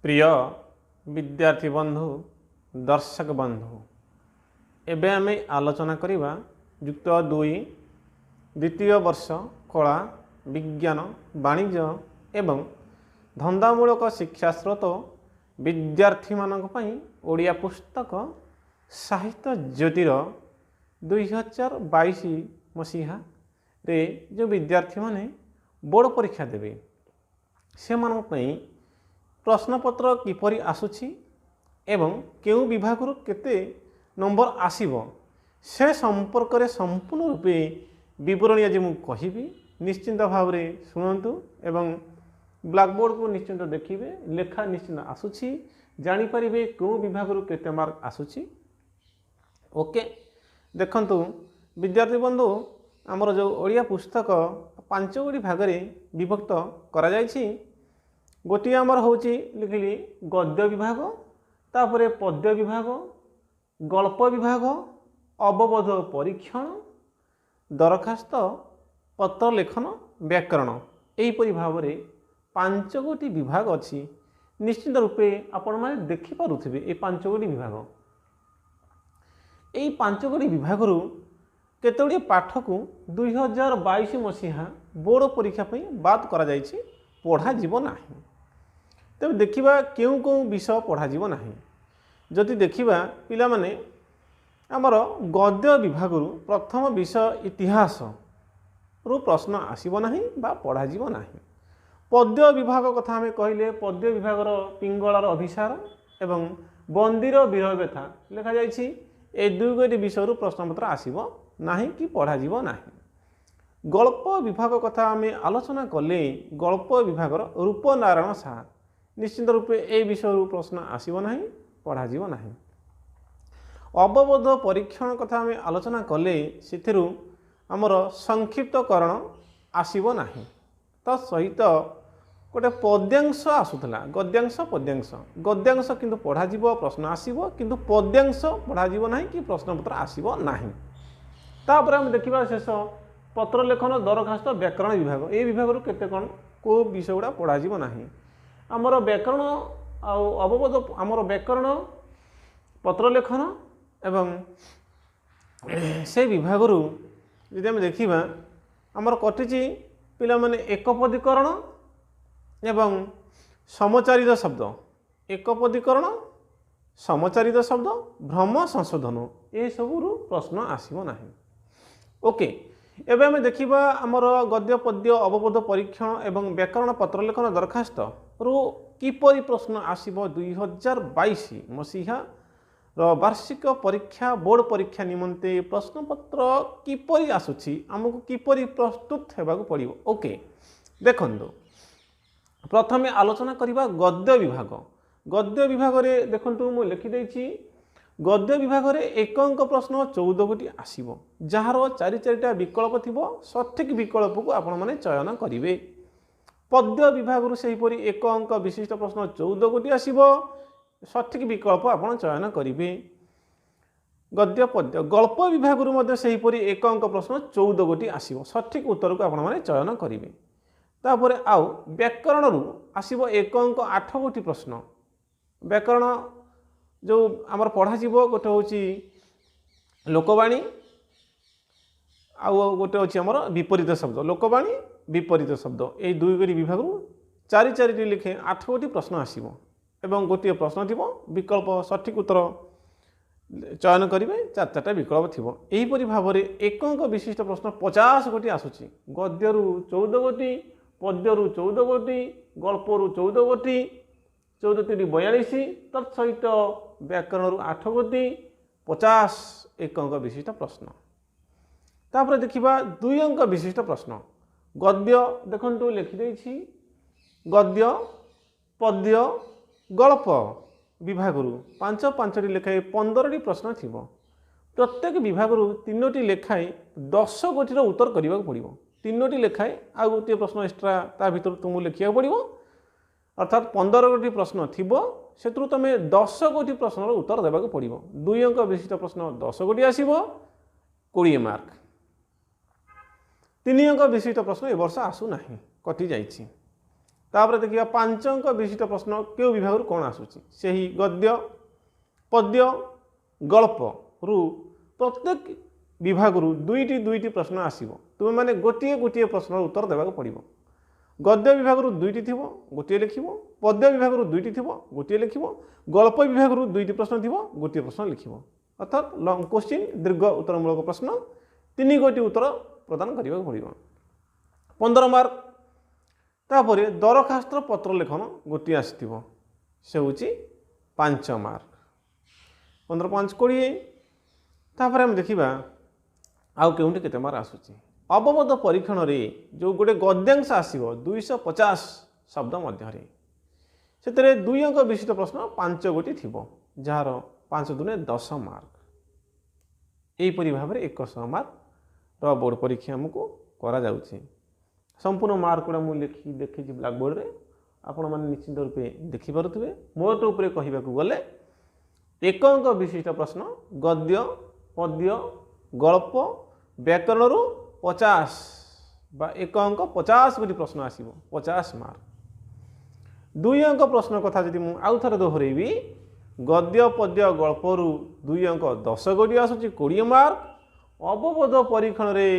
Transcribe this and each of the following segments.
प्रिय विद्यार्थी बंधु दर्शक बंधु एबे आमे आलोचना करिबा युक्त 2 द्वितीय वर्ष कला विज्ञान वाणिज्य एवं धंदामूलक शिक्षा स्रोत विद्यार्थी मानक पई ओडिया पुस्तक साहित्य ज्योतिर 2022 मसीहा रे जो विद्यार्थी माने बोर्ड परीक्षा देवे से मानक पई प्रश्नपत्र किपरि आसुछि एवं केउ विभाग केते नंबर आसीबो से संपर्क रे संपूर्ण रूपे विवरणी आज मु कहिबी निश्चिंत भाव रे सुनंतु एवं ब्लैकबोर्ड को निश्चिंत देखिबे लेखा निश्चिंत आसुछि जानि परिबे केउ विभाग केते मार्क आसुछि। ओके देखंतु विद्यार्थी बंधु हमर जो ओडिया पुस्तक 5 गोटी भाग रे विभक्त करा जायछि। गोटी आमर होची लिखिली गद्य विभाग तापरे पद्य विभाग गल्प विभाग अवबोध परीक्षण दरखास्त पत्र लेखन व्याकरण एहीपरि भाव में 5 गोटी विभाग अच्छी निश्चित रूपे आपण माने देखि पारुथिबे। ए 5 गोटी विभाग एई 5 गोटी विभाग केतोडी पाठ को 2022 मसीहा बोर्ड परीक्षा पई बात करा जायछि पढ़ा जीव नाही। तब देखिबा केउ केउ विषय पढ़ा जीव नाही जदि देखिबा पिला माने हमर गद्य विभाग प्रथम विषय इतिहास रु प्रश्न आसीबो नाही बा पढ़ा जीव नाही। पद्य विभाग कथा हमें कहले पद्य विभागर पिंगलार अभिसार एवं बंदीर वीरव्यथा लिखा जायछि ए दुई गोटी विषय प्रश्नपत्र आसीबो नाही कि पढ़ा जीव नाही। गल्प विभाग कथा आम आलोचना कले गल्प विभागर रूपनारायण साहा निश्चित रूपे ए विषय प्रश्न आसीबो नाही पढ़ा जीव नाही। अवबोध परीक्षण कथा आम आलोचना कले सेथिरु हमर संक्षिप्तकरण आसीबो नाही। त सहित गोटे पद्यांश आसुथला गद्यांश पद्यांश गद्यांश किंतु पढ़ा जीव प्रश्न आसीबो किंतु पद्यांश पढ़ा जीव नाही कि प्रश्नपत्र आसीबो नाही। तापर हम देखिबा शेष पत्र लेखन दरखास्त व्याकरण विभाग ए विभाग केते कोन को विषय गुड़ा पढ़ा जीव नाही। आमर व्याकरण अवबोध आमर व्याकरण पत्र लेखन एवं से विभाग यदि आम देखा आमर कटिची पिला माने एकपदीकरण एवं समचारित शब्द एकपदीकरण समचारित शब्द भ्रम संशोधन ये सबू प्रश्न आसीबो नाही। ओके एबे आम देखिबा आमर गद्य पद्य अवबोध परीक्षण एवं व्याकरण पत्र लेखन दरखास्त रु किपरि प्रश्न आसीबो 2022 मसीहा वार्षिक परीक्षा बोर्ड परीक्षा निमंते प्रश्नपत्र किपरि आसुछि आमको किपरि प्रस्तुत हेबाकू पड़िबो। ओके देखंतु प्रथमे आलोचना करिबा गद्य विभाग। गद्य विभाग रे देखंतु मु लिखि दैछि गद्य विभाग रे एक अंक प्रश्न 14 गोटी आसीबो जार 4-4टा विकल्प थिबो सठिक विकल्प को आपण माने चयन करिवे। पद्य विभाग से हीपरि एक अंक विशिष्ट प्रश्न 14 गोटी आसीबो सठिक विकल्प आपण चयन करिवे। गद्य पद्य गल्प विभाग मध्ये से हीपरि एक अंक प्रश्न 14 गोटी आसीबो सठिक उत्तर को आपण माने चयन करिवे। तापरे आउ व्याकरण रु आसीबो एक अंक 8 गोटी प्रश्न व्याकरण जो आमर पढ़ा जीवो गोटे होची लोकवाणी आउ गोटे होची आमर विपरीत शब्द लोकवाणी विपरीत शब्द ए दुई गोटी विभाग 4-4 लिखे 8 गोटी प्रश्न आसीबो एवं गोटे प्रश्न थिबो विकल्प सठिक उत्तर चयन करिवे 4-4टा विकल्प थिबो। एही परि भाव रे एक अंक विशिष्ट प्रश्न 50 गोटी आसुची गद्य रु 14 गोटी पद्य रु 14 गोटी गल्प रु 14 गोटी 14-42 तत्सहित व्याकरण रु 8 गोटी 50 एक अंक विशिष्ट प्रश्न। तापर देखिबा 2 अंक विशिष्ट प्रश्न गद्य देखंतु लिखि दैछि गद्य पद्य गल्प विभाग 5-5 लेखाए 15 प्रश्न थिबो प्रत्येक विभाग 3 लेखाए 10 गोटी उत्तर करने पड़ो 3 लेखाए आ गोटे प्रश्न एक्स्ट्रा ता भीतर तुमको लिखा पड़ो अर्थात 15 गोटी प्रश्न थिबो सेतु तुम 10 गोटी प्रश्न उत्तर देवाक पड़ो 2 अंक विशिष्ट प्रश्न 10 गोटी आसीबो 20 मार्क 3 अंक विशिष्ट प्रश्न ए वर्ष आसु नाही कटि जाइछि। तापर देखिए 5 अंक विशिष्ट प्रश्न क्यों विभाग कौन आसूची से ही गद्य पद्य गल्प रु प्रत्येक विभाग रु दुईटी दुईटी प्रश्न आसीबो तुम माने गोटे गोटे प्रश्न उत्तर देवाक पड़िबो गद्य विभाग रु दुईटी थिबो गोटे लिखिबो पद्य विभाग रु दुईटी थिबो गोटे लिखिबो गल्प विभाग रु दुईटी प्रश्न थिबो गोटे प्रश्न लिखिबो अर्थात लॉन्ग क्वेश्चन दीर्घ उत्तरमूलक प्रश्न 3 गोटी उत्तर प्रदान करने पड़ो 15 मार्क तापर दरखास्त पत्र लेखन गोटे आसो से हूँ 5 मार्क 15 5 20 तापर आम देखा आउ केउंटी केते मार्क आसूची अवबोध परीक्षण रे जो गोटे गद्यांश आसीबो 250 शब्द मध्य से 2 अंक विशिष्ट प्रश्न 5 गोटी थिबो जार 5 दुने 10 मार्क यहीपरि भाव में 100 मार्क बोर्ड परीक्षा आमको करा जाउछि संपूर्ण मार्क गुड़ा मुझे देखी ब्लैक बोर्ड रे आपण मैंने निश्चित रूपे देखिपे मोट उपर कहवाक गले 1 अंक विशिष्ट प्रश्न गद्य पद्य गल्प व्याकरण रु 50 बा 1 अंक 50 गोटी प्रश्न आसीबो 50 मार्क 2 अंक प्रश्न कथा जदि मु आउ थरे दोहरेबी गद्य पद्य गल्प रु 2 अंक 10 गोटी आसुची 20 मार्क अवबोध परीक्षण रे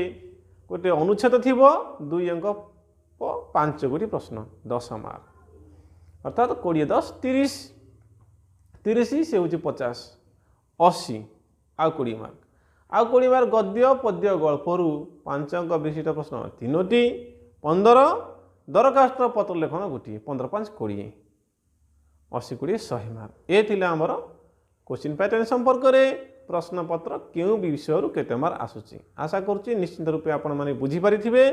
गोटे अनुच्छेद थिबो 2 अंक 5 गोटी प्रश्न 10 मार्क अर्थात 20 10 30 30 से हूँ 50 80 आउ 20 मार्क आउ 20 मार्क गद्य पद्य गल्प रु 5 अंक विशिष्ट प्रश्न 3टी 15 दरखास्त पत्र लेखन गोटी 15 5 20 80 20 100 मार्क ये थिला हमर क्वेश्चन पैटर्न संपर्क में प्रश्न पत्र क्यों विषय केते मार्क आसूची आशा करुच्ची निश्चित रूपे आपण माने बुझी पारिथिबे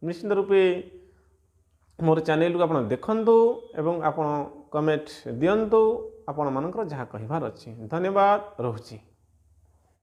निश्चित रूपे मोर चैनल को आपण देखंतु एवं आपण कमेंट दियंतु आपण मानकर जहाँ कहिबार अछि धन्यवाद रहुची।